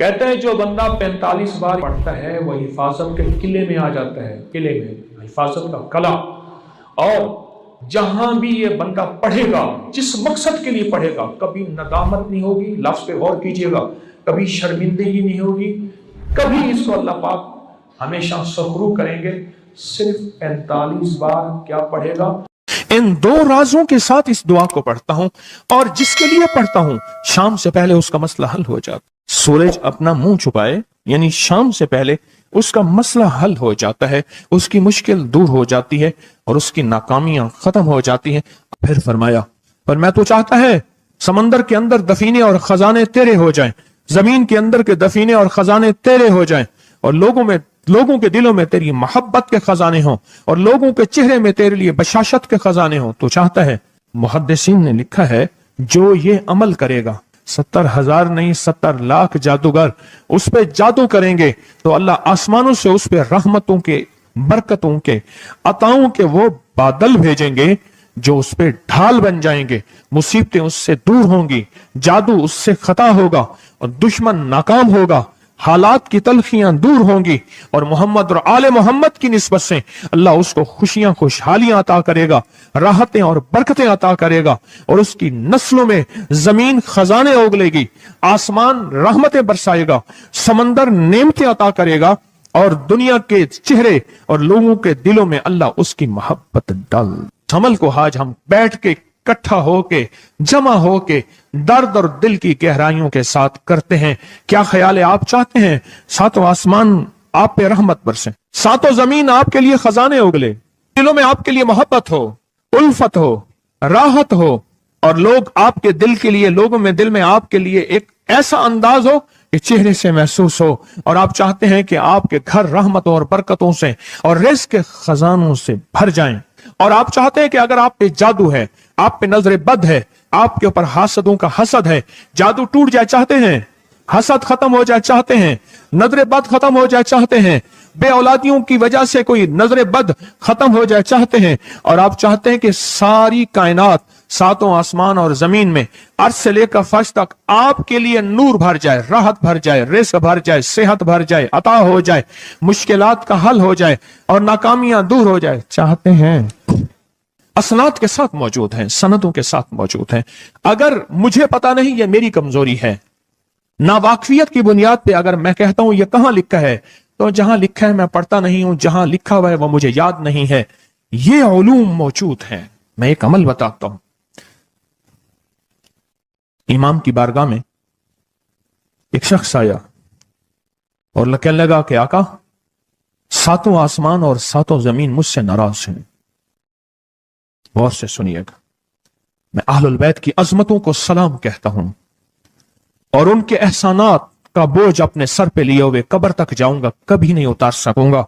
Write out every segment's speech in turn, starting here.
कहते हैं जो बंदा 45 बार पढ़ता है वो हिफाजत के किले में आ जाता है, किले में हिफाजत का कला। और जहां भी ये बंदा पढ़ेगा, जिस मकसद के लिए पढ़ेगा, कभी नदामत नहीं होगी, लफ्ज पे गौर कीजिएगा, कभी शर्मिंदगी नहीं होगी, कभी इसको अल्लाह पाक हमेशा सखरू करेंगे। सिर्फ 45 बार क्या पढ़ेगा। इन दो राजों के साथ इस दुआ को पढ़ता हूं और जिसके लिए पढ़ता हूं शाम से पहले उसका मसला हल हो जाता। सूरज अपना मुंह छुपाए यानी शाम से पहले उसका मसला हल हो जाता है, उसकी मुश्किल दूर हो जाती है और उसकी नाकामियां खत्म हो जाती हैं। फिर फरमाया, पर मैं तो चाहता है समंदर के अंदर दफीने और खजाने तेरे हो जाएं, जमीन के अंदर के दफीने और खजाने तेरे हो जाएं, और लोगों के दिलों में तेरी मोहब्बत के खजाने हों और लोगों के चेहरे में तेरे लिए बशाशत के खजाने हों। तो चाहता है, मुहद्दिसीन ने लिखा है, जो ये अमल करेगा 70,000 नहीं 70 लाख जादूगर उस पे जादू करेंगे तो अल्लाह आसमानों से उस पे रहमतों के, बरकतों के, अताओं के वो बादल भेजेंगे जो उस पे ढाल बन जाएंगे। मुसीबतें उससे दूर होंगी, जादू उससे खता होगा और दुश्मन नाकाम होगा, हालात की तलखियां दूर होंगी और मोहम्मद और आले मोहम्मद की निस्बत से अल्लाह उसको खुशियां, खुशहालियां अता करेगा, राहतें और बरकतें अता करेगा और उसकी नस्लों में जमीन खजाने उगलेगी, आसमान रहमतें बरसाएगा, समंदर नेमतें अता करेगा और दुनिया के चेहरे और लोगों के दिलों में अल्लाह उसकी मोहब्बत डाल। अमल को आज हम बैठ के इकट्ठा होके, जमा होके, दर्द और दिल की गहराइयों के साथ करते हैं। क्या ख्याल है? आप चाहते हैं सातों आसमान आप पे रहमत बरसे, सातों जमीन आपके लिए खजाने उगले, दिलों में आपके लिए मोहब्बत हो, उल्फत हो, राहत हो और लोग आपके दिल के लिए, लोगों में दिल में आपके लिए एक ऐसा अंदाज हो कि चेहरे से महसूस हो। और आप चाहते हैं कि आपके घर रहमतों और बरकतों से और रिज़्क़ के खजानों से भर जाएं। और आप चाहते हैं कि अगर आप पे जादू है, आप पे नजर बद है, आपके ऊपर हासदों का हसद है, जादू टूट जाए चाहते हैं, हसद खत्म हो जाए चाहते हैं, नजर बद खत्म हो जाए चाहते हैं, बे औलादियों की वजह से कोई नजर बद खत्म हो जाए चाहते हैं, और आप चाहते हैं कि सारी कायनात, सातों आसमान और जमीन में अर्श से लेकर फर्श तक आपके लिए नूर भर जाए, राहत भर जाए, रिज़्क़ भर जाए, सेहत भर जाए, अता हो जाए, मुश्किलात का हल हो जाए और नाकामियां दूर हो जाए चाहते हैं। असनाद के साथ मौजूद हैं, सनदों के साथ मौजूद हैं। अगर मुझे पता नहीं, ये मेरी कमजोरी है, नावाकफियत की बुनियाद पे अगर मैं कहता हूं ये कहां लिखा है, तो जहां लिखा है मैं पढ़ता नहीं हूं, जहां लिखा हुआ है वो मुझे याद नहीं है। ये उलूम मौजूद हैं। मैं एक अमल बताता हूं। इमाम की बारगाह में एक शख्स आया और कहने लगा कि आका, सातों आसमान और सातों जमीन मुझसे नाराज हैं। गौर से सुनिएगा, मैं अहलुल बैत की अजमतों को सलाम कहता हूं और उनके एहसानात का बोझ अपने सर पे लिए हुए कब्र तक जाऊंगा, कभी नहीं उतार सकूंगा।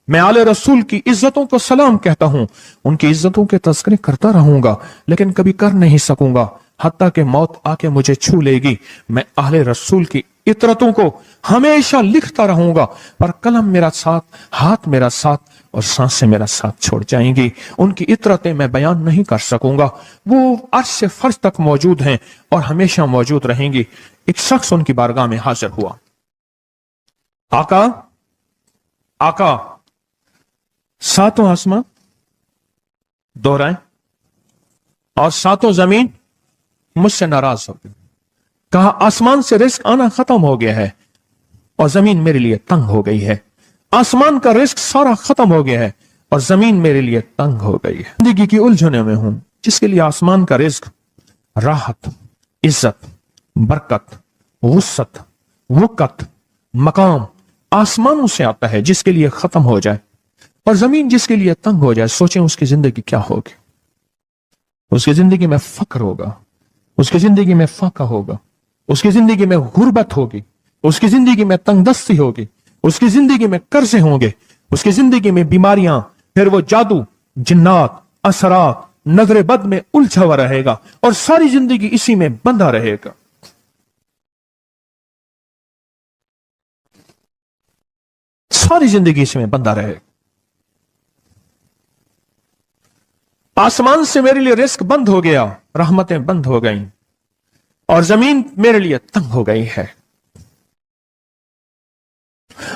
मैं आले रसूल की इज्जतों को सलाम कहता हूं, उनकी इज्जतों के तज़किरे करता रहूंगा, लेकिन कभी कर नहीं सकूंगा, हत्ता कि मौत आके मुझे छू लेगी। मैं आले रसूल की इतरतों को हमेशा लिखता रहूंगा, पर कलम मेरा साथ, हाथ मेरा साथ और सांसें मेरा साथ छोड़ जाएंगी। उनकी इतरतें मैं बयान नहीं कर सकूंगा। वो अर्श से फर्श तक मौजूद हैं और हमेशा मौजूद रहेंगी। एक शख्स उनकी बारगाह में हाजिर हुआ। आका, आका, सातों आसमान दोहराएं और सातों जमीन मुझसे नाराज हो गई। कहा, आसमान से रिज़्क़ आना खत्म हो गया है और जमीन मेरे लिए तंग हो गई है। आसमान का रिज़्क़ सारा खत्म हो गया है और जमीन मेरे लिए तंग हो गई है। जिंदगी की उलझनों में हूं, जिसके लिए आसमान का रिज़्क़, राहत, इज्जत, बरकत, वुसअत, वक़्त, मकाम आसमानों से आता है, जिसके लिए खत्म हो जाए और जमीन जिसके लिए तंग हो जाए। सोचें उसकी जिंदगी क्या होगी। उसकी जिंदगी में फक्र होगा, उसकी जिंदगी में फाका होगा, उसकी जिंदगी में गुर्बत होगी, उसकी जिंदगी में तंगदस्ती होगी, उसकी जिंदगी में कर्जे होंगे, उसकी जिंदगी में बीमारियां, फिर वो जादू, जिन्नात, असरात, नजर बद में उलझा हुआ रहेगा और सारी जिंदगी इसी में बंधा रहेगा। सारी जिंदगी इसमें बंधा रहेगा। आसमान से मेरे लिए रिज़्क़ बंद हो गया, रहमतें बंद हो गईं और जमीन मेरे लिए तंग हो गई है।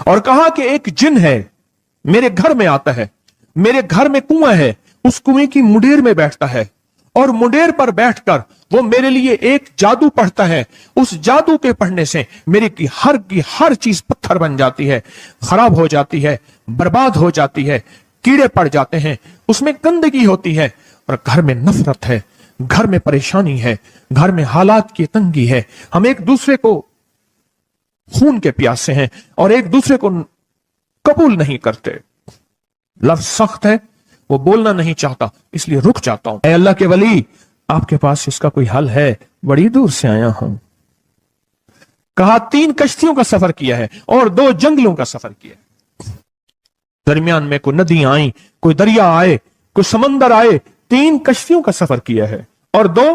اور کہا کہ ایک جن ہے میرے گھر میں آتا ہے, میرے گھر میں کنواں ہے, اس کنویں کی منڈیر میں بیٹھتا ہے اور منڈیر پر بیٹھ کر وہ میرے لیے ایک جادو پڑھتا ہے. اس جادو کے پڑھنے سے میری کی ہر چیز پتھر بن جاتی ہے, خراب ہو جاتی ہے, برباد ہو جاتی ہے, کیڑے پڑ جاتے ہیں, اس میں گندگی ہوتی ہے, اور گھر میں نفرت ہے, گھر میں پریشانی ہے, گھر میں حالات کی تنگی ہے, ہم ایک دوسرے کو خون کے پیاسے ہیں اور ایک دوسرے کو قبول نہیں کرتے. لفظ سخت ہے, وہ بولنا نہیں چاہتا, اس لیے رک جاتا ہوں. اے اللہ کے ولی, آپ کے پاس اس کا کوئی حل ہے؟ بڑی دور سے آیا ہوں. کہا 3 کشتیوں کا سفر کیا ہے اور 2 جنگلوں کا سفر کیا ہے. درمیان میں کوئی ندیاں آئیں, کوئی دریا آئے, کوئی سمندر آئے. 3 کشتیوں کا سفر کیا ہے اور 2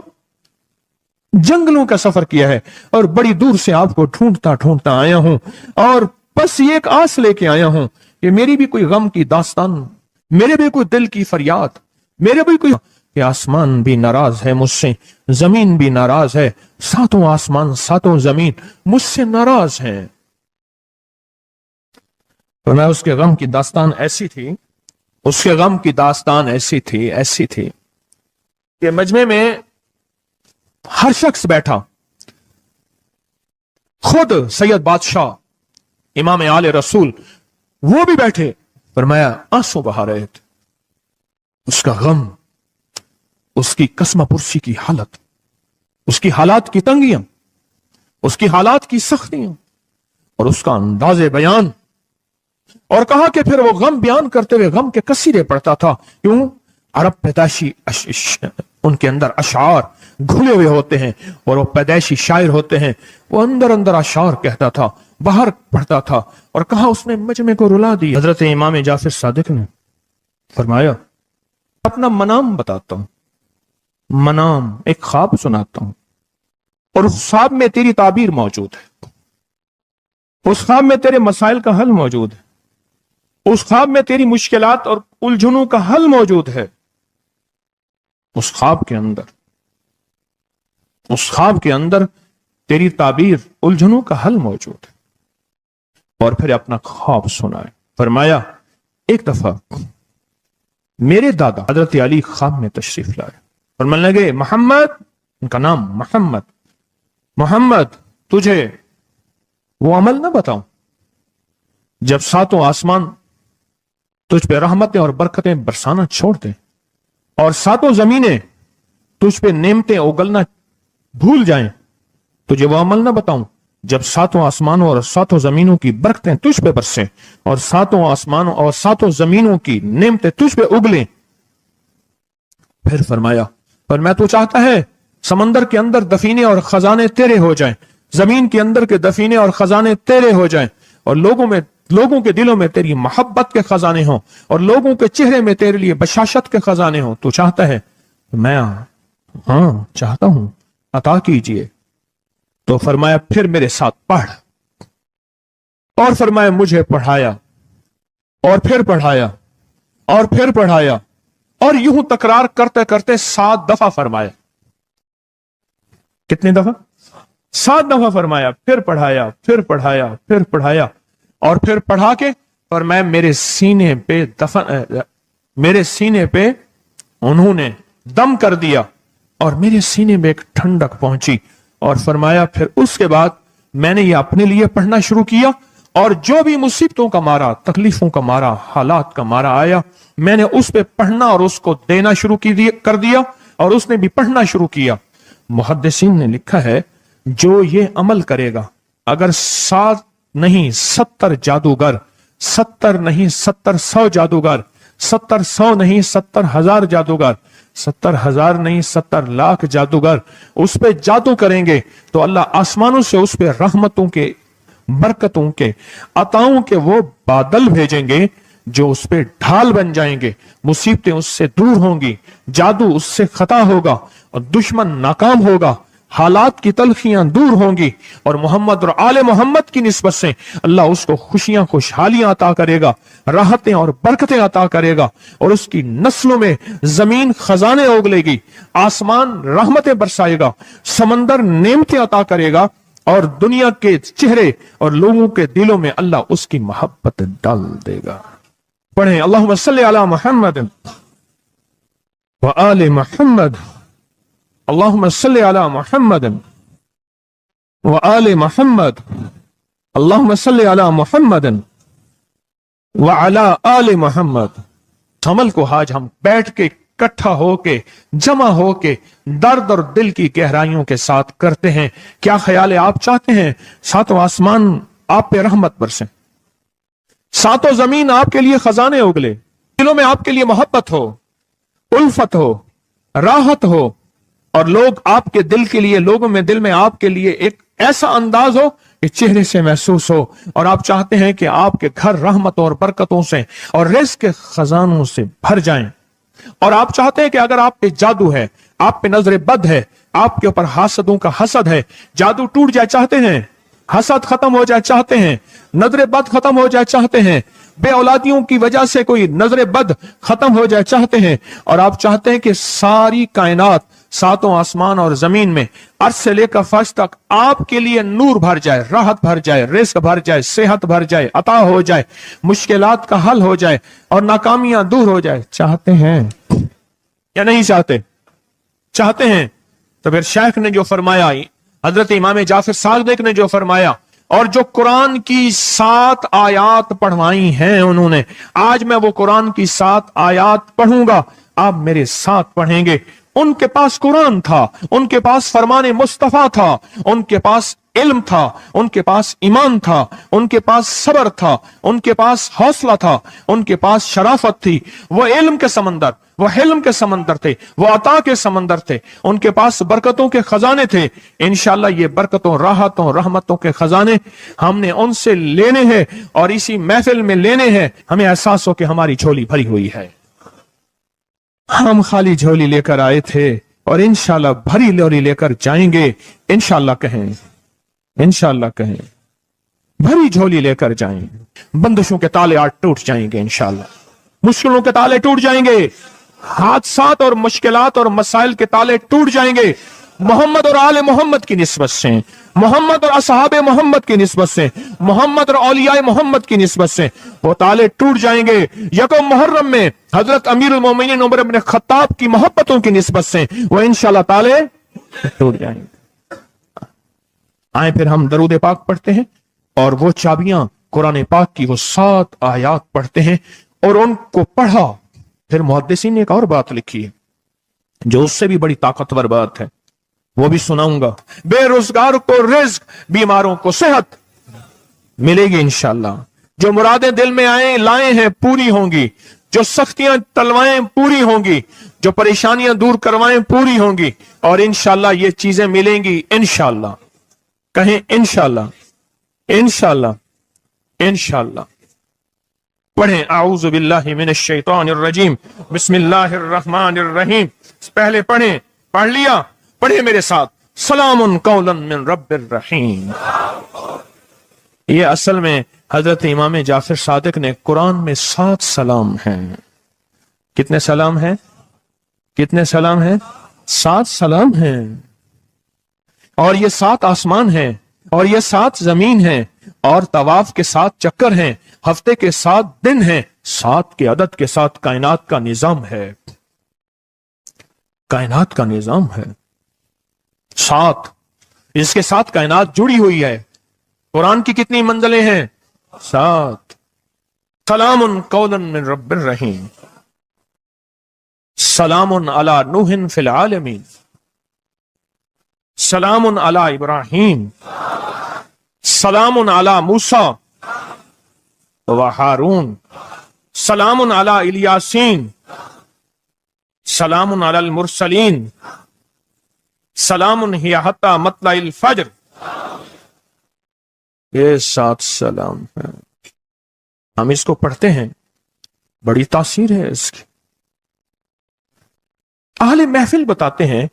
جنگلوں کا سفر کیا ہے, اور بڑی دور سے آپ کو ڈھونڈتا آیا ہوں, اور بس یہ ایک آس لے کے آیا ہوں کہ میری بھی کوئی غم کی داستان, میرے بھی کوئی دل کی فریاد, میرے بھی کوئی, کہ آسمان بھی ناراض ہے مجھ سے, زمین بھی ناراض ہے, 7 آسمان 7 زمین مجھ سے ناراض ہیں. تو میں اس کے غم کی داستان ایسی تھی, اس کے غم کی داستان ایسی تھی کہ مجمع میں ہر شخص بیٹھا, خود سید بادشاہ امام آل رسول وہ بھی بیٹھے. فرمایا آنسو بہا رہے تھے. اس کا غم, اس کی قسمہ پرسی کی حالت, اس کی حالات کی تنگیاں, اس کی حالات کی سختیاں, اور اس کا انداز بیان. اور کہا کہ پھر وہ غم بیان کرتے ہوئے غم کے قصیدے پڑھتا تھا. کیوں؟ عرب پیدائشی ان کے اندر اشعار گھلے ہوئے ہوتے ہیں, اور وہ پیدائشی شاعر ہوتے ہیں. وہ اندر اشعار کہتا تھا, باہر پڑھتا تھا. اور کہا اس نے مجمع کو رلا دی. حضرت امام جعفر صادق نے فرمایا اپنا منام بتاتا ہوں, منام ایک خواب سناتا ہوں, اور اس خواب میں تیری تعبیر موجود ہے, اس خواب میں تیرے مسائل کا حل موجود ہے, اس خواب میں تیری مشکلات اور الجھنوں کا حل موجود ہے. اس خواب کے اندر تیری تعبیر, الجھنوں کا حل موجود ہے. اور پھر اپنا خواب سنائے. فرمایا ایک دفعہ میرے دادا حضرت علی خواب میں تشریف لائے, فرمانے لگے محمد, ان کا نام محمد, تجھے وہ عمل نہ بتاؤں جب 7 آسمان تجھ پہ رحمتیں اور برکتیں برسانا چھوڑ دیں, اور 7 زمینیں تجھ پہ نعمتیں اگلنا بھول جائیں. تجھے وہ عمل نہ بتاؤں جب 7 آسمانوں اور 7 زمینوں کی برکتیں تجھ پہ برسیں, اور 7 آسمانوں اور 7 زمینوں کی نعمتیں تجھ پہ اگلیں. پھر فرمایا, پر میں تو چاہتا ہے سمندر کے اندر دفینے اور خزانے تیرے ہو جائیں, زمین کے اندر کے دفینے اور خزانے تیرے ہو جائیں, اور لوگوں کے دلوں میں تیری محبت کے خزانے ہوں, اور لوگوں کے چہرے میں تیرے لیے بشاشت کے خزانے ہوں. تو چاہتا ہے؟ میں ہاں چاہتا ہوں, عطا کیجئے. تو فرمایا پھر میرے ساتھ پڑھ, اور فرمایا مجھے پڑھایا, اور پھر پڑھایا, اور پھر پڑھایا, اور یوں تکرار کرتے کرتے 7 دفعہ فرمایا. کتنی دفعہ؟ 7 دفعہ فرمایا. پھر پڑھایا, پھر پڑھایا, پھر پڑھایا, اور پھر پڑھا کے فرمایا میرے سینے پہ انہوں نے دم کر دیا, اور میرے سینے میں ایک ٹھنڈک پہنچی. اور فرمایا پھر اس کے بعد میں نے یہ اپنے لیے پڑھنا شروع کیا, اور جو بھی مصیبتوں کا مارا, تکلیفوں کا مارا, حالات کا مارا آیا, میں نے اس پہ پڑھنا اور اس کو دینا شروع کر دیا, اور اس نے بھی پڑھنا شروع کیا. محدثین نے لکھا ہے جو یہ عمل کرے گا, اگر 7 نہیں 70 جادوگر, 70 نہیں 70 جادوگر, 70 نہیں 70,000 جادوگر, 70,000 نہیں 70 لاکھ جادوگر اس پہ جادو کریں گے, تو اللہ آسمانوں سے اس پہ رحمتوں کے, برکتوں کے, عطاؤں کے وہ بادل بھیجیں گے جو اس پہ ڈھال بن جائیں گے. مصیبتیں اس سے دور ہوں گی, جادو اس سے خطا ہوگا, اور دشمن ناکام ہوگا, حالات کی تلخیاں دور ہوں گی, اور محمد اور آل محمد کی نسبت سے اللہ اس کو خوشیاں خوشحالیاں عطا کرے گا, راحتیں اور برکتیں عطا کرے گا, اور اس کی نسلوں میں زمین خزانے اگلے گی, آسمان رحمتیں برسائے گا, سمندر نعمتیں عطا کرے گا, और दुनिया के चेहरे और लोगों के दिलों में अल्लाह उसकी मोहब्बत डाल देगा। पढ़ें अल्लाहुम्मा सल्ली अला मुहम्मद व आले मुहम्मद, अल्लाहुम्मा सल्ली अला मुहम्मद व आले मुहम्मद, अल्लाहुम्मा सल्ली अला मुहम्मद व अला आले मुहम्मद। अमल को आज हम बैठ के इकट्ठा होके जमा होके दर्द और दिल की गहराइयों के साथ करते हैं। क्या ख्याल है? आप चाहते हैं सातों आसमान आप पे रहमत बरसे, सातों जमीन आपके लिए खजाने उगले, दिलों में आपके लिए मोहब्बत हो, उल्फत हो, राहत हो, और लोग आपके दिल के लिए, लोगों में दिल में आपके लिए एक ऐसा अंदाज हो कि चेहरे से महसूस हो, और आप चाहते हैं कि आपके घर रहमतों और बरकतों से और रिज़्क़ के खजानों से भर जाएं। और आप चाहते हैं कि अगर आप पे जादू है, आप पे नजर बद है, आपके ऊपर हासदों का हसद है, जादू टूट जाए चाहते हैं, हसद खत्म हो जाए चाहते हैं, नजर बद खत्म हो जाए चाहते हैं, बे औलादियों की वजह से कोई नजर बद खत्म हो जाए चाहते हैं, और आप चाहते हैं कि सारी कायनात, सातों आसमान और जमीन में अर्श से लेकर फर्श तक आपके लिए नूर भर जाए, राहत भर जाए, रिज़्क़ भर जाए, सेहत भर जाए, अता हो जाए, मुश्किलात का हल हो जाए और नाकामियां दूर हो जाए, चाहते हैं या नहीं चाहते? चाहते हैं। तो फिर शेख ने जो फरमाया, हजरत इमाम जाफर सादिक ने जो फरमाया, और जो कुरान की 7 आयात पढ़वाई हैं उन्होंने, आज मैं वो कुरान की 7 आयात पढ़ूंगा, आप मेरे साथ पढ़ेंगे। उनके पास कुरान था, उनके पास फरमाने मुस्तफा था, उनके पास इल्म था, उनके पास ईमान था, उनके पास सब्र था, उनके पास हौसला था, उनके पास शराफत थी। वो इल्म के समंदर, वो हिल्म के समंदर थे, वो अता के समंदर थे, उनके पास बरकतों के खजाने थे। इंशाअल्लाह ये बरकतों, राहतों, रहमतों के खजाने हमने उनसे लेने हैं और इसी महफिल में लेने हैं। हमें एहसास हो कि हमारी झोली भरी हुई है, हम खाली झोली लेकर आए थे और इंशाअल्लाह भरी झोली लेकर जाएंगे। इंशाअल्लाह कहें, इंशाअल्लाह कहें, भरी झोली लेकर जाएंगे। बंदिशों के ताले आज टूट जाएंगे इंशाअल्लाह, मुश्किलों के ताले टूट जाएंगे, हादसात और मुश्किलात और मसाइल के ताले टूट जाएंगे। मोहम्मद और आले मोहम्मद की निस्बत से, मोहम्मद और असहाबे मोहम्मद की निस्बत से, मोहम्मद और औलियाए मोहम्मद की निस्बत से वो ताले टूट जाएंगे। यकम मुहर्रम में हजरत अमीरुल मोमिनीन उमर इब्न खत्ताब की मोहब्बतों की निस्बत से वो इंशाअल्लाह ताले टूट जाएंगे। आए फिर हम दरूद पाक पढ़ते हैं और वो चाबियां कुरान पाक की वो 7 आयात पढ़ते हैं और उनको पढ़ा। फिर मुहद्दिसीन ने एक और बात लिखी है जो उससे भी बड़ी ताकतवर बात है, वो भी सुनाऊंगा। बेरोजगार को रिज़्क़, बीमारों को सेहत मिलेगी इंशाअल्लाह। जो मुरादें दिल में आए लाए हैं पूरी होंगी, जो सख्तियां तलवाएं पूरी होंगी, जो परेशानियां दूर करवाएं पूरी होंगी, और इंशाअल्लाह ये चीजें मिलेंगी इंशाअल्लाह। कहें इंशाअल्लाह, इंशाअल्लाह, इंशाअल्लाह। पढ़ें आऊज़ु बिल्लाहि मिनश शैतानिर रजीम, बिस्मिल्लाहिर रहमानिर रहीम। पहले पढ़ें, पढ़ लिया, पढ़े मेरे साथ, सलामुन कौलन मिन रब्बिर रहीम। ये असल में हजरत इमाम जाफर सादिक ने कुरान में 7 सलाम हैं। कितने सलाम हैं? कितने सलाम हैं? 7 सलाम हैं। और ये 7 आसमान हैं और ये 7 जमीन हैं और तवाफ के 7 चक्कर हैं, हफ्ते के 7 दिन हैं, 7 के अदद के साथ कायनात का निजाम है। कायनात का निजाम है 7, इसके साथ कायनात जुड़ी हुई है। कुरान की कितनी मंजिलें हैं? 7। सलामुन कौलन मिन रब्बिर रहीम, सलामुन अला नूहिन फिल आलमीन, सलामुन अला इब्राहीम, सलामुन अला मूसा व हारून, सलामुन अला इलियासीन, सलामुन अलल मुरसलीन, सलामुन हिया हत्ता मतलाइल फज्र। ये 7 सलाम है। हम इसको पढ़ते हैं, बड़ी तासीर है इसकी। अहले महफिल बताते हैं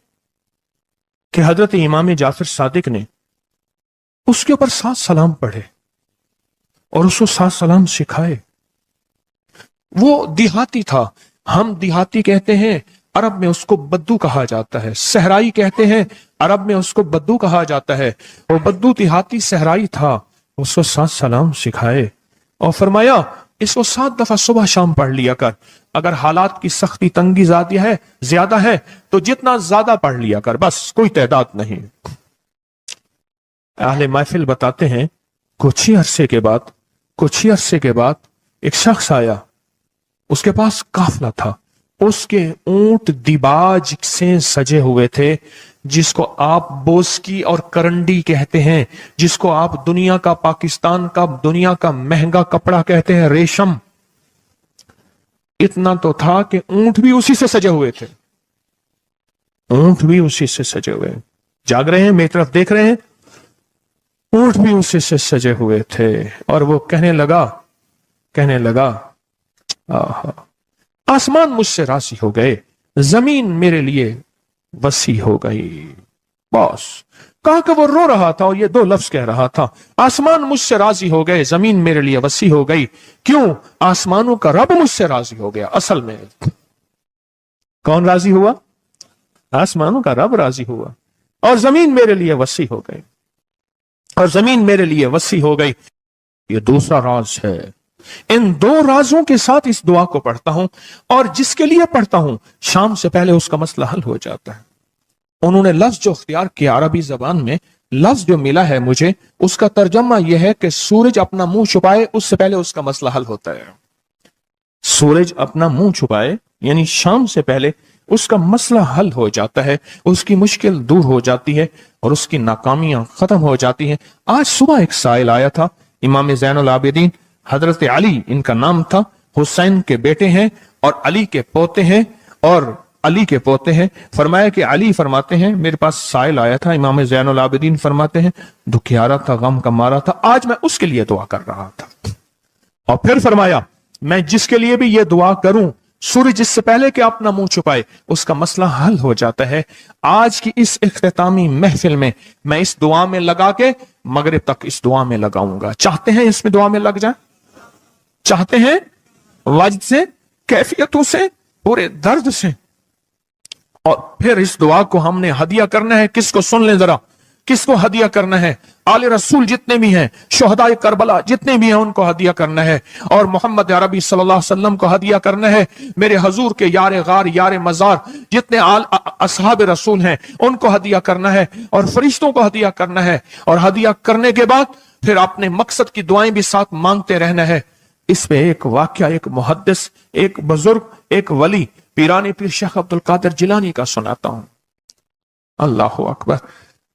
कि हजरत इमाम जाफर सादिक ने उसके ऊपर 7 सलाम पढ़े और उसको 7 सलाम सिखाए। वो देहाती था, हम देहाती कहते हैं عرب میں اس کو بدو کہا جاتا ہے، صحرائی کہتے ہیں عرب میں اس کو بدو کہا جاتا ہے۔ وہ بدو دیہاتی صحرائی تھا، اس کو 7 سلام سکھائے اور فرمایا اس کو 7 دفعہ صبح شام پڑھ لیا کر، اگر حالات کی سختی تنگی زیادہ ہے تو جتنا زیادہ پڑھ لیا کر، بس کوئی تعداد نہیں۔ اہل محفل بتاتے ہیں کچھ ہی عرصے کے بعد ایک شخص آیا، اس کے پاس قافلہ تھا، اس کے اونٹ دیباج سے سجے ہوئے تھے، جس کو آپ بوسکی اور کرنڈی کہتے ہیں، جس کو آپ دنیا کا پاکستان کا دنیا کا مہنگا کپڑا کہتے ہیں، ریشم۔ اتنا تو تھا کہ اونٹ بھی اسی سے سجے ہوئے تھے، اونٹ بھی اسی سے سجے ہوئے، جاگ رہے ہیں میری طرف دیکھ رہے ہیں، اونٹ بھی اسی سے سجے ہوئے تھے۔ اور وہ کہنے لگا آہا، آسمان مجھ سے راضی ہو گئے، زمین میرے لیے وسیع ہو گئی۔ بس کہا کہ وہ رو رہا تھا اور یہ 2 لفظ کہہ رہا تھا، آسمان مجھ سے راضی ہو گئے، زمین میرے لیے وسیع ہو گئی۔ کیوں؟ آسمانوں کا رب مجھ سے راضی ہو گیا۔ اصل میں کون راضی ہوا؟ آسمانوں کا رب راضی ہوا، اور زمین میرے لیے وسیع ہو گئی، اور زمین میرے لیے وسیع ہو گئی۔ یہ دوسرا راز ہے۔ ان 2 رازوں کے ساتھ اس دعا کو پڑھتا ہوں، اور جس کے لیے پڑھتا ہوں شام سے پہلے اس کا مسئلہ حل ہو جاتا ہے۔ انہوں نے لفظ جو اختیار کیا عربی زبان میں، لفظ جو ملا ہے مجھے، اس کا ترجمہ یہ ہے کہ سورج اپنا منہ چھپائے اس سے پہلے اس کا مسئلہ حل ہوتا ہے۔ سورج اپنا منہ چھپائے یعنی شام سے پہلے اس کا مسئلہ حل ہو جاتا ہے، اس کی مشکل دور ہو جاتی ہے اور اس کی ناکامیاں ختم ہو جاتی ہیں۔ آج صبح ایک سائل آیا تھا، امام زین العابدین حضرت علی ان کا نام تھا، حسین کے بیٹے ہیں اور علی کے پوتے ہیں، فرمایا کہ علی فرماتے ہیں میرے پاس سائل آیا تھا، امام زین العابدین فرماتے ہیں دکھیارا تھا، غم کا مارا تھا، آج میں اس کے لیے دعا کر رہا تھا۔ اور پھر فرمایا میں جس کے لیے بھی یہ دعا کروں، سورج اس سے پہلے کہ اپنا منہ چھپائے اس کا مسئلہ حل ہو جاتا ہے۔ آج کی اس اختتامی محفل میں میں اس دعا میں لگا کے مغرب تک اس دعا میں لگاؤں گا۔ چاہتے ہیں اس میں دعا میں لگ جائیں؟ چاہتے ہیں؟ وجد سے، کیفیتوں سے، پورے درد سے۔ اور پھر اس دعا کو ہم نے ہدیہ کرنا ہے، کس کو؟ سن لیں ذرا، کس کو ہدیہ کرنا ہے؟ آل رسول جتنے بھی ہیں، شہداء کربلا جتنے بھی ہیں، ان کو ہدیہ کرنا ہے، اور محمد عربی صلی اللہ علیہ وسلم کو ہدیہ کرنا ہے، میرے حضور کے یار غار یار مزار جتنے اصحاب رسول ہیں ان کو ہدیہ کرنا ہے، اور فرشتوں کو ہدیہ کرنا ہے، اور ہدیہ کرنے کے بعد پھر اپنے مقصد کی دعائیں بھی ساتھ مانگتے رہنا ہے۔ اس پہ ایک واقعہ ایک محدث، ایک بزرگ، ایک ولی پیرانی پیر شیخ عبد القادر جیلانی کا سناتا ہوں۔ اللہ اکبر۔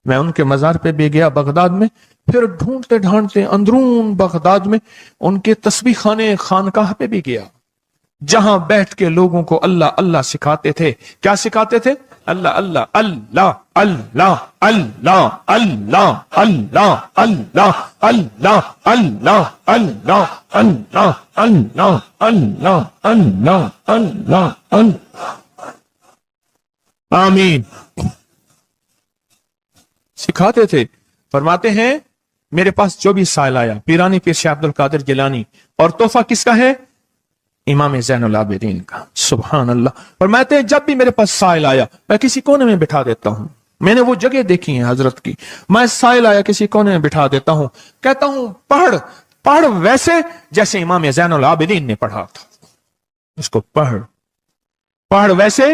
میں ان کے مزار پہ بھی گیا بغداد میں، پھر ڈھونڈتے ڈھانڈتے اندرون بغداد میں ان کے تسبیح خانے خانقاہ پہ بھی گیا، جہاں بیٹھ کے لوگوں کو اللہ اللہ سکھاتے تھے۔ کیا سکھاتے تھے؟ اللہ اللہ اللہ اللہ اللہ اللہ اللہ اللہ اللہ اللہ اللہ اللہ اللہ اللہ اللہ اللہ اللہ۔ آمین۔ سکھاتے تھے۔ فرماتے ہیں میرے پاس جو بھی سائل آیا، پیرانی پیر شیخ عبد القادر جیلانی، اور تحفہ کس کا ہے؟ امام زین العابدین کا۔ سبحان اللہ۔ فرماتے ہیں جب بھی میرے پاس سائل آیا میں کسی کونے میں بٹھا دیتا ہوں، میں نے وہ جگہ دیکھی ہے حضرت کی، میں سائل آیا کسی کونے میں بٹھا دیتا ہوں، کہتا ہوں پڑھ ویسے جیسے امام زین العابدین نے پڑھا تھا، اس کو پڑھ ویسے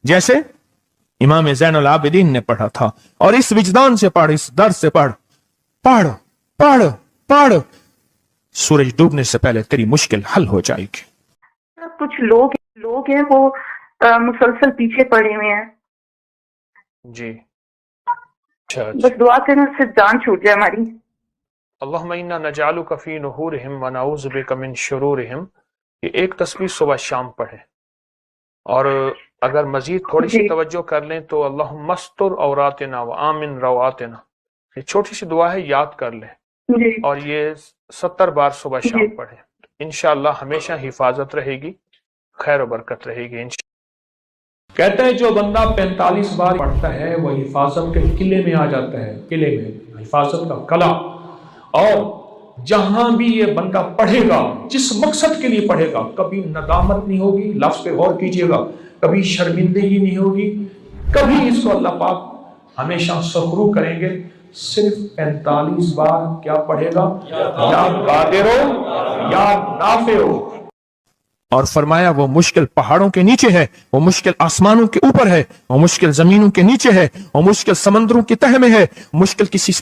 جیسے امام زین العابدین نے پڑھا تھا، اور اس وجدان سے پڑھ، اس درد سے پڑھ، سورج ڈوبنے سے پہلے تیری مشکل حل ہو جائے گی۔ کچھ لوگ ہیں وہ مسلسل پیچھے پڑے ہوئے ہیں جی، بس دعا کرنے سے جان چھوٹ جائے ہماری۔ اللہم انا نجعلک فی نحورہم ونعوذ بک من شرورہم۔ یہ ایک تسبیح صبح شام پڑھیں، اور اگر مزید تھوڑی سی توجہ کر لیں تو اللہم استر عوراتنا وآمن رواتنا، یہ چھوٹی سی دعا ہے، یاد کر لیں، اور یہ 70 بار صبح شام پڑھیں، انشاءاللہ ہمیشہ حفاظت رہے گی، خیر و برکت رہے گی انشاءاللہ۔ کہتے ہیں جو بندہ 45 بار پڑھتا ہے وہ حفاظت کے قلعے میں آ جاتا ہے، قلعے میں حفاظت کا قلعہ، اور जहां भी ये बंदा पढ़ेगा, जिस मकसद के लिए पढ़ेगा, कभी नदामत नहीं होगी, लफ्ज पे गौर कीजिएगा, कभी शर्मिंदगी नहीं होगी, कभी इसको अल्लाह पाक हमेशा सखरू करेंगे। सिर्फ 45 बार क्या पढ़ेगा, या कादिर हो या नाफे हो। और फरमाया वो मुश्किल पहाड़ों के नीचे है, वो मुश्किल आसमानों के ऊपर है, वो मुश्किल जमीनों के नीचे है, वो मुश्किल समंदरों की तह में है, मुश्किल किसी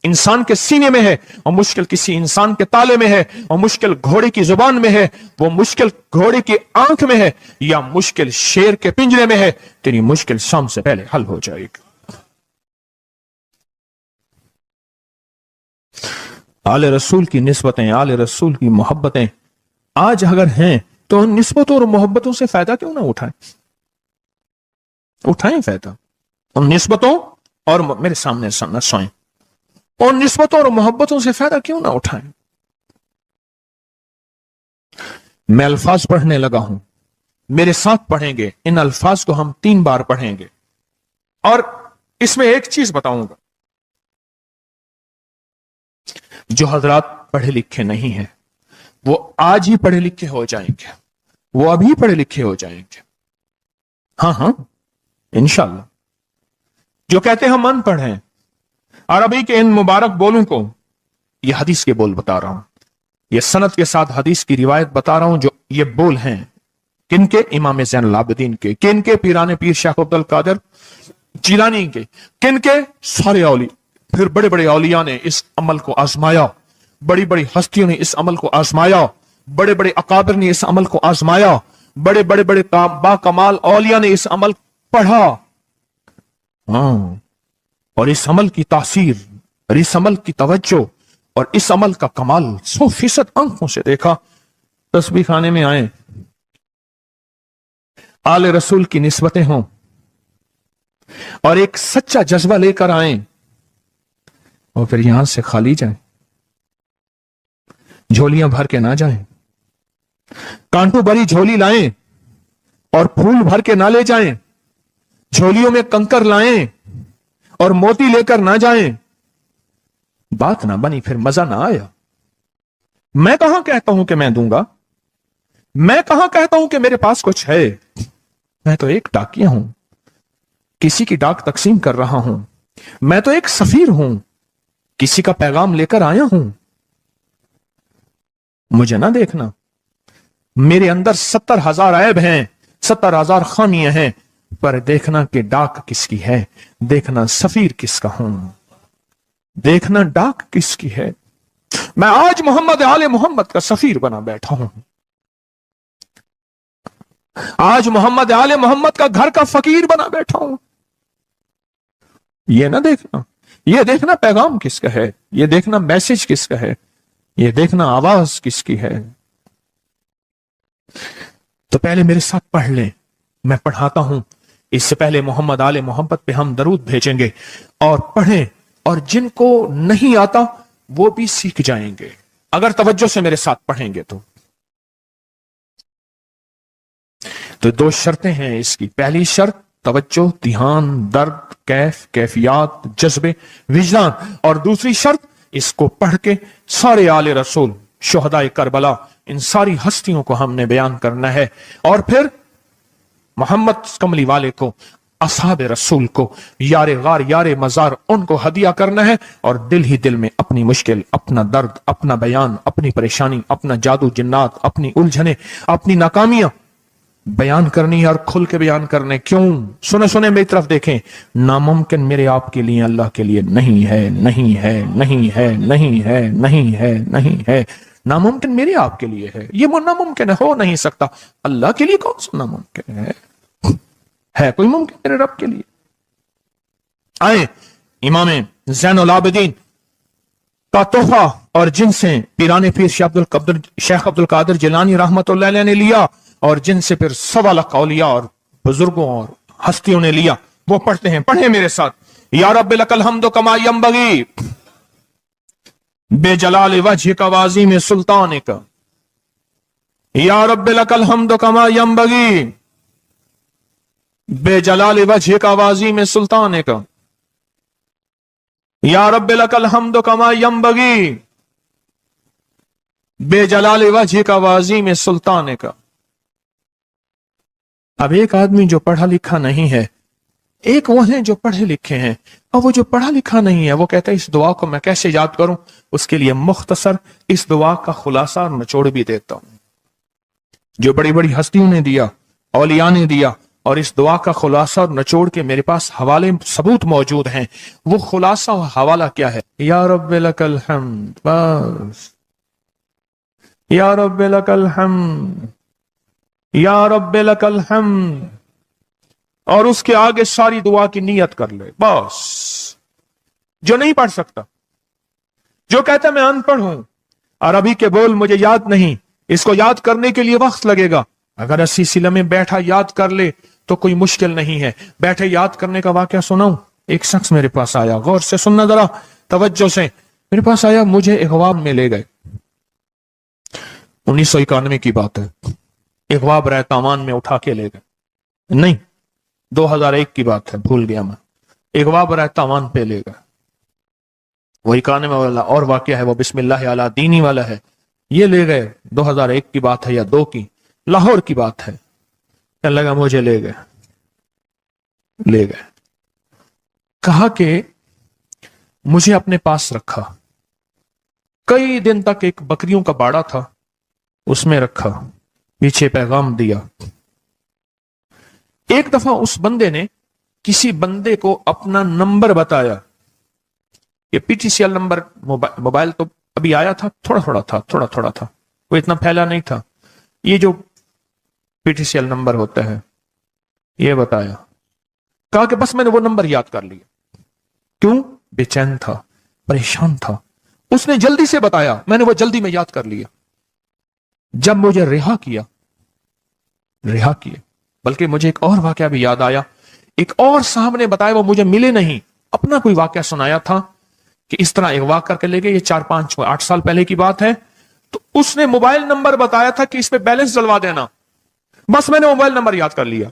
इंसान के सीने में है, और मुश्किल किसी इंसान के ताले में है, और मुश्किल घोड़े की जुबान में है, वो मुश्किल घोड़े की आंख में है, या मुश्किल शेर के पिंजरे में है। तेरी मुश्किल शाम से पहले हल हो जाएगी। आले रसूल की निस्बतें, आले रसूल की मोहब्बतें आज अगर हैं तो उन निस्बतों और मोहब्बतों से फायदा क्यों ना उठाएं? उठाएं फायदा उन निस्बतों और मेरे सामने न सोएं, उन निस्बतों और मोहब्बतों से फायदा क्यों ना उठाएं? मैं अल्फाज पढ़ने लगा हूं, मेरे साथ पढ़ेंगे। इन अल्फाज को हम 3 बार पढ़ेंगे और इसमें एक चीज बताऊंगा, जो हजरात पढ़े लिखे नहीं हैं वो आज ही पढ़े लिखे हो जाएंगे, वो अभी पढ़े लिखे हो जाएंगे। हाँ, इंशाल्लाह। जो कहते हैं हम अनपढ़ हैं, अरबी के इन मुबारक बोलों को, ये हदीस के बोल बता रहा हूं, ये सनद के साथ हदीस की रिवायत बता रहा हूं। जो ये बोल हैं किनके? इमाम ज़ैनुल आबिदीन के। किनके? पीराने पीर शेख अब्दुल कादिर जिलानी के। किनके? सारे औलिया। फिर बड़े बड़े औलिया ने इस अमल को आजमाया, बड़ी बड़ी हस्तियों ने इस अमल को आजमाया, बड़े बड़े अकाबिर ने इस अमल को आजमाया, बड़े बड़े बड़े बाकमाल औलिया ने इस अमल पढ़ा। और इस अमल की तासीर और इस अमल की तवज्जो और इस अमल का कमाल 100% आंखों से देखा। तस्बीह खाने में आए, आले रसूल की निस्बतें हों और एक सच्चा जज्बा लेकर आए और फिर यहां से खाली जाएं, झोलियां भर के ना जाएं, कांटों भरी झोली लाएं और फूल भर के ना ले जाएं, झोलियों में कंकर लाएं और मोती लेकर ना जाएं। बात ना बनी, फिर मजा ना आया। मैं कहां कहता हूं कि मैं दूंगा, मैं कहां कहता हूं कि मेरे पास कुछ है। मैं तो एक डाकिया हूं, किसी की डाक तकसीम कर रहा हूं। मैं तो एक सफीर हूं, किसी का पैगाम लेकर आया हूं। मुझे ना देखना, मेरे अंदर 70,000 ऐब हैं, 70,000 खामियां हैं, पर देखना कि डाक किसकी है, देखना सफीर किसका हूं, देखना डाक किसकी है। मैं आज मोहम्मद आले मोहम्मद का सफीर बना बैठा हूं। आज मोहम्मद आले मोहम्मद का घर का फकीर बना बैठा हूं। ये ना देखना, ये देखना पैगाम किसका है, ये देखना मैसेज किसका है, ये देखना आवाज किसकी है। तो पहले मेरे साथ पढ़ लें, मैं पढ़ाता हूं। इससे पहले मोहम्मद आले मोहम्मद पे हम दरूद भेजेंगे और पढ़ें, और जिनको नहीं आता वो भी सीख जाएंगे अगर तवज्जो से मेरे साथ पढ़ेंगे। तो 2 शर्तें हैं इसकी। पहली शर्त तवज्जो, ध्यान, दर्द, कैफियत, जज्बे, विजदान। और दूसरी शर्त, इसको पढ़ के सारे आले रसूल, शुहदाए करबला, इन सारी हस्तियों को हमने बयान करना है। और फिर मोहम्मद कमली वाले को, असहाब रसूल को, यारे गार यारे मजार, उनको हदिया करना है। और दिल ही दिल में अपनी मुश्किल, अपना दर्द, अपना बयान, अपनी परेशानी, अपना जादू जिन्नात, अपनी उलझने, अपनी नाकामियां बयान करनी है और खुल के बयान करने। क्यों? सुने सुने मेरी तरफ देखें। नामुमकिन मेरे आपके लिए, अल्लाह के लिए नहीं है, नहीं है, नहीं है, नहीं है, नहीं है, नहीं है। नामुमकिन मेरे आपके लिए है, ये वो नामुमकिन हो नहीं सकता। अल्लाह के लिए कौन सा नामुमकिन है कोई मुमकिन मेरे रब के लिए? आए इमाम ज़ैनुल आबिदीन का तोहफा, और जिनसे पीराने पीर शेख अब्दुल कादिर जिलानी रहमतुल्लाह अलैह ने लिया, और जिनसे फिर 1.25 लाख औलिया और बुजुर्गों और हस्तियों ने लिया, वो पढ़ते हैं। पढ़े मेरे साथ। या रब्बि लकल हम्दु कमा यंबगी बेजलाल वजहिक व अज़ीम सुल्तानिक। या रब्बि लकल हम्दु कमा यंबगी बेजलाल वजहिक व अज़ीम सुल्तानिक। या रब्बि लकल हम्दु कमा यंबगी बेजलाल वजह का वाज़ीम सुल्तान का। अब एक आदमी जो पढ़ा लिखा नहीं है, एक वो है जो पढ़े लिखे हैं, और वो जो पढ़ा लिखा नहीं है वो कहता है इस दुआ को मैं कैसे याद करूं। उसके लिए मुख्तसर इस दुआ का खुलासा और निचोड़ भी देता हूं, जो बड़ी बड़ी हस्तियों ने दिया, औलिया ने दिया, और इस दुआ का खुलासा और निचोड़ के मेरे पास हवाले सबूत मौजूद हैं। वो खुलासा और हवाला क्या है? या रब्बे लकल हम्द, बस या रब्बे लकल हम्द, या रब्बे लकल हम्द, और उसके आगे सारी दुआ की नियत कर ले बस। जो नहीं पढ़ सकता, जो कहता मैं अनपढ़ हूं, अरबी के बोल मुझे याद नहीं, इसको याद करने के लिए वक्त लगेगा, अगर 80 सिले में बैठा याद कर ले तो कोई मुश्किल नहीं है। बैठे याद करने का वाकया सुनाऊं। एक शख्स मेरे पास आया, गौर से सुनना जरा, तवज्जो से। मेरे पास आया, मुझे इगवाब में ले गए। 1991 की बात है। इगवाब रहतामान में उठा के ले गए, नहीं 2001 की बात है, भूल गया मैं। इगवाब रहतामान पे ले गए। वही 91 वाला और वाकया है, वो बिस्मिल्लाह अला दीनी वाला है। ये ले गए, 2001 की बात है या 2 की, लाहौर की बात है। क्या लगा, मुझे ले गए, कहा कि मुझे अपने पास रखा। कई दिन तक एक बकरियों का बाड़ा था, उसमें रखा, पीछे पैगाम दिया। एक दफा उस बंदे ने किसी बंदे को अपना नंबर बताया। ये पीटीसीएल नंबर, मोबाइल तो अभी आया था, थोड़ा थोड़ा था, वो इतना फैला नहीं था। ये जो पीटीसीएल नंबर होता है, ये बताया। कहा कि बस मैंने वो नंबर याद कर लिया। क्यों? बेचैन था, परेशान था। उसने जल्दी से बताया, मैंने वो जल्दी में याद कर लिया। जब मुझे रिहा किया, बल्कि मुझे एक और वाकया भी याद आया। एक और साहब ने बताया, वो मुझे मिले नहीं, अपना कोई वाकया सुनाया था कि इस तरह अगवा करके ले गए। ये 4-5-8 साल पहले की बात है। तो उसने मोबाइल नंबर बताया था कि इस पे बैलेंस डलवा देना। बस मैंने मोबाइल नंबर याद कर लिया,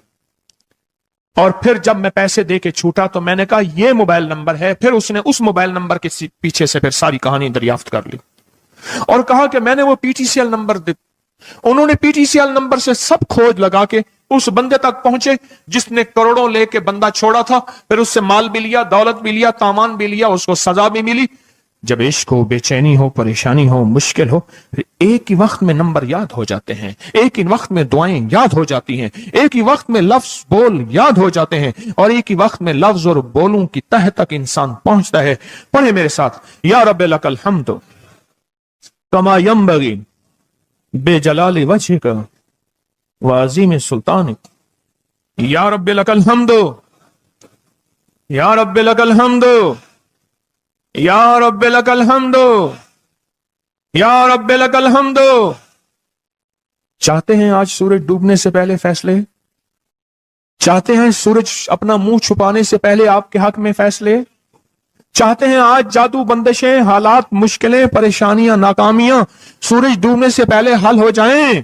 और फिर जब मैं पैसे दे के छूटा तो मैंने कहा ये मोबाइल नंबर है। फिर उसने उस मोबाइल नंबर के पीछे से फिर सारी कहानी दरियाफ्त कर ली और कहा कि मैंने वो पीटीसीएल नंबर दे। उन्होंने पीटीसीएल नंबर से सब खोज लगा के उस बंदे तक पहुंचे जिसने करोड़ों लेके बंदा छोड़ा था। फिर उससे माल भी लिया, दौलत भी लिया, सामान भी लिया, उसको सजा भी मिली। जब इश्क हो, बेचैनी हो, परेशानी हो, मुश्किल हो, एक ही वक्त में नंबर याद हो जाते हैं, एक ही वक्त में दुआएं याद हो जाती हैं, एक ही वक्त में लफ्ज बोल याद हो जाते हैं, और एक ही वक्त में लफ्ज और बोलों की तह तक इंसान पहुंचता है। पढ़े मेरे साथ, या रब्बे लकल हम्द कमा यंबगी बेजलाल वजह का वाज़ीम सुल्तान। या रब्बे लकल हम्द, या रब्बे लकल हम्द, या रब्बे लकल हम्द, या रब्बे लकल हम्द। चाहते हैं आज सूरज डूबने से पहले फैसले? चाहते हैं सूरज अपना मुंह छुपाने से पहले आपके हक में फैसले? चाहते हैं आज जादू, बंदिशें, हालात, मुश्किलें, परेशानियां, नाकामियां सूरज डूबने से पहले हल हो जाएं?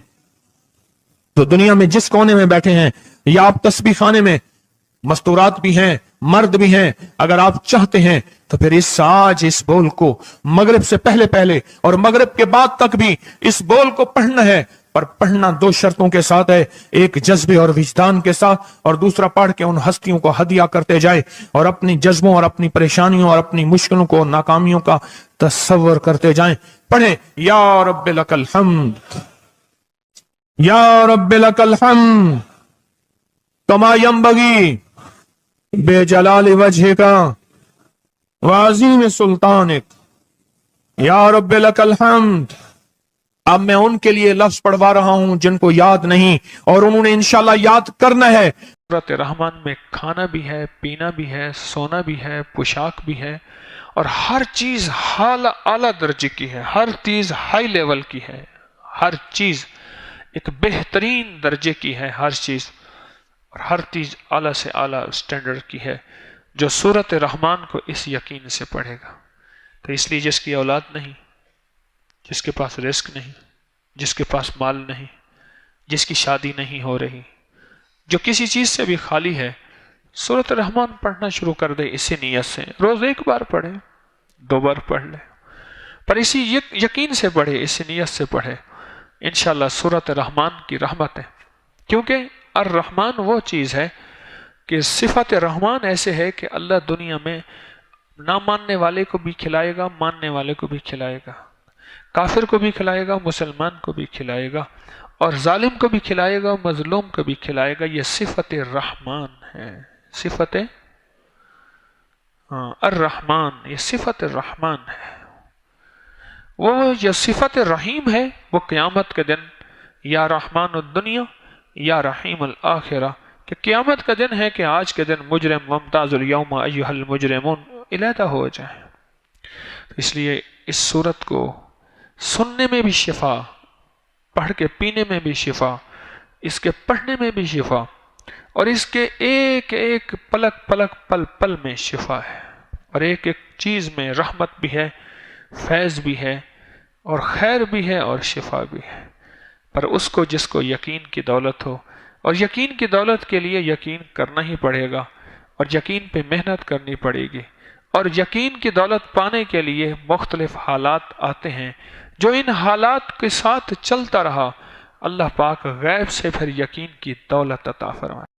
तो दुनिया में जिस कोने में बैठे हैं, या आप तस्बीह खाने में, मस्तूरात भी हैं, मर्द भी हैं, अगर आप चाहते हैं तो फिर इस बोल को मगरिब से पहले पहले और मगरिब के बाद तक भी इस बोल को पढ़ना है। पर पढ़ना 2 शर्तों के साथ है, एक जज्बे और विजदान के साथ, और दूसरा पढ़ के उन हस्तियों को हदिया करते जाए और अपनी जज्बों और अपनी परेशानियों और अपनी मुश्किलों को, नाकामियों का तस्वर करते जाएं। पढ़े, या रब्बे लकल हम्द, या रब्बे लकल हम्द कमा यंबगी बेजलाल वजह का वाज़ीम सुल्तानिक। या रब्बे लकल हम्द। अब मैं उनके लिए लफ्ज पढ़वा रहा हूं जिनको याद नहीं, और उन्होंने इंशाल्लाह याद करना है। सूरत रहमान में खाना भी है, पीना भी है, सोना भी है, पोशाक भी है, और हर चीज आला दर्जे की है, हर चीज हाई लेवल की है, हर चीज एक बेहतरीन दर्जे की है, हर चीज, और हर चीज आला से आला स्टैंडर्ड की है। जो सूरत रहमान को इस यकीन से पढ़ेगा, तो इसलिए जिसकी औलाद नहीं, जिसके पास रिस्क नहीं, जिसके पास माल नहीं, जिसकी शादी नहीं हो रही, जो किसी चीज से भी खाली है, सूरत रहमान पढ़ना शुरू कर दे इसी नियत से। रोज 1 बार पढ़े, 2 बार पढ़ ले, پر اسی یقین سے پڑھے، اسی نیت سے پڑھے، انشاءاللہ سورۃ الرحمن کی رحمت ہے. کیونکہ الرحمن وہ چیز ہے کہ صفت رحمان ایسے ہے کہ اللہ دنیا میں نہ ماننے والے کو بھی کھلائے گا، ماننے والے کو بھی کھلائے گا، کافر کو بھی کھلائے گا، مسلمان کو بھی کھلائے گا، اور ظالم کو بھی کھلائے گا، مظلوم کو بھی کھلائے گا. یہ صفت رحمان ہے، صفت الرحمن، یہ صفت الرحمن ہے. وہ یہ صفت رحیم ہے، وہ قیامت کے دن یا رحمان الدنیا یا رحیم الآخرہ، کہ قیامت کا دن ہے کہ آج کے دن مجرم ممتاز الیوم ایھا المجرمون علیحدہ ہو جائیں. اس لیے اس صورت کو سننے میں بھی شفا، پڑھ کے پینے میں بھی شفا، اس کے پڑھنے میں بھی شفا، اور اس کے ایک ایک پلک پلک پل پل میں شفا ہے، اور ایک ایک چیز میں رحمت بھی ہے، فیض بھی ہے، اور خیر بھی ہے، اور شفا بھی ہے. پر اس کو جس کو یقین کی دولت ہو، اور یقین کی دولت کے لیے یقین کرنا ہی پڑے گا، اور یقین پہ محنت کرنی پڑے گی. اور یقین کی دولت پانے کے لیے مختلف حالات آتے ہیں، جو ان حالات کے ساتھ چلتا رہا، اللہ پاک غیب سے پھر یقین کی دولت عطا فرمائے.